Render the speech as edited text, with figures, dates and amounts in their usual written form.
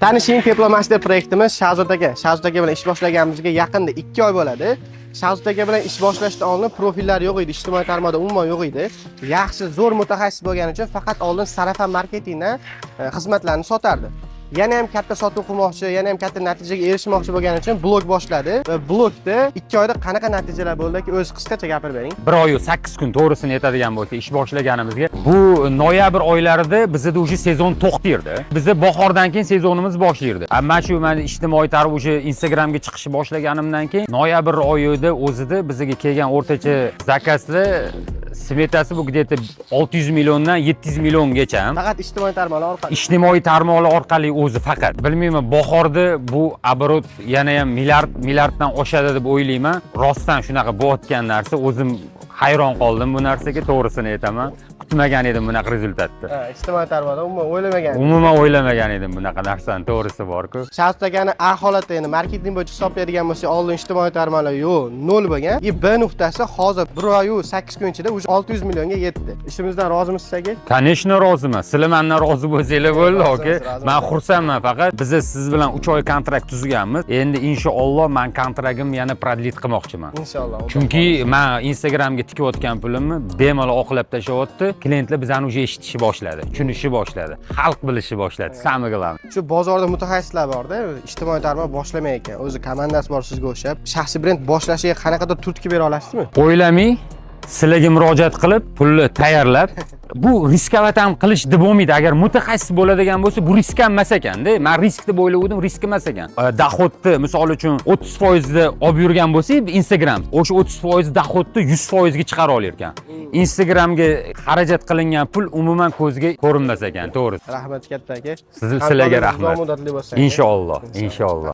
Tanishing Diplomaster proyektimiz Shahzod aka bilan ish boshlaganimizga yaqinda 2 oy bo'ladi. Shahzod aka bilan ish boshlashdan oldin profillar yo'q edi, ijtimoiy tarmoqda umuman yo'q edi. Yaxshi, zo'r mutaxassis bo'lgani uchun faqat oldin saraf marketingdan xizmatlarni sotardi. Yana ham katta sotuv qilmoqchi, yana ham katta natijaga erishmoqchi bo'lgani uchun blog boshladi va blogda 2 oyda qanaqa natijalar bo'ldiki, o'zingiz qisqacha gapirib bering. 1 oy 8 kun to'g'risini aytadigan bo'lsak, ish boshlaganimizga bu noyabr oylarida bizda o'sha sezon to'xtirdi. Bizda bahordan keyin sezonimiz boshlaydi. Mana shu men ijtimoiy tarmoq o'sha Instagramga chiqishni boshlaganimdan keyin noyabr oyida o'zida bizga kelgan o'rtacha zakazlar smetasi bu где-то 600 milliondan 700 milliongacha. Faqat ijtimoiy tarmoqlar orqali. Ijtimoiy tarmoqlar orqali o'zi faqat. Bilmayman, bahorda bu оборот yana ham milliarddan oshadi deb o'ylayman. Rostdan shunaqa bo'layotgan narsa, o'zim hayron qoldim bu narsaga, to'g'risini aytaman. Kutmagan edim bunaqa rezultatni. Ijtimoiy tarmoqda Umuman o'ylamagan edim bunaqa narsani, to'g'risi bor-ku. Shahzod akani A holatda endi marketing bo'yicha hisoblaydigan bo'lsak, oldin ijtimoiy tarmoqlar yo'q, 0 bo'lgan. B nuqtasi hozir 1 oy 8 kun ichida 600 millionga yetdi. Ishimizdan rozimisiz aka? Конечно, roziman. Sizlar mendan rozi bo'lsanglar bo'ldi, aka. Men xursandman, faqat biz siz bilan 3 oy kontrakt tuzganmiz. Endi inshaalloh men kontragtimni yana proдлит qilmoqchiman. Inshaalloh. Chunki men Instagramga tikayotgan pulimni bemalol oqlab tashlayapti. Klientlar bizani уже eshitishni boshladi, tushunishni boshladi, xalq bilishni boshladi. Samimi qilaman. Shu bozorda mutaxassislar bor-da, ijtimoiy tarmoq boshlamay ekan. O'zi komandasi bor sizga o'xshab. Shaxsiy brend boshlashiga qanaqadir turtki bera olasizmi? O'ylamay sizlarga murojaat qilib, pulni tayyorlab, bu riskovat ham qilish deb bo'lmaydi. Agar mutaxassis bo'ladigan bo'lsa, bu risk ham emas ekanda. Men risk deb o'ylagandim, risk emas ekan. Dohodni, misol uchun 30% da olib yurgan bo'lsak, Instagram o'sha 30% dohodni 100% ga chiqara olar ekan. Instagramga xarajat qilingan pul umuman ko'zga ko'rinmas ekan, to'g'risi. Rahmat katta aka. Sizlarga rahmat. Mudatli bo'lsangiz. Inshaalloh, inshaalloh.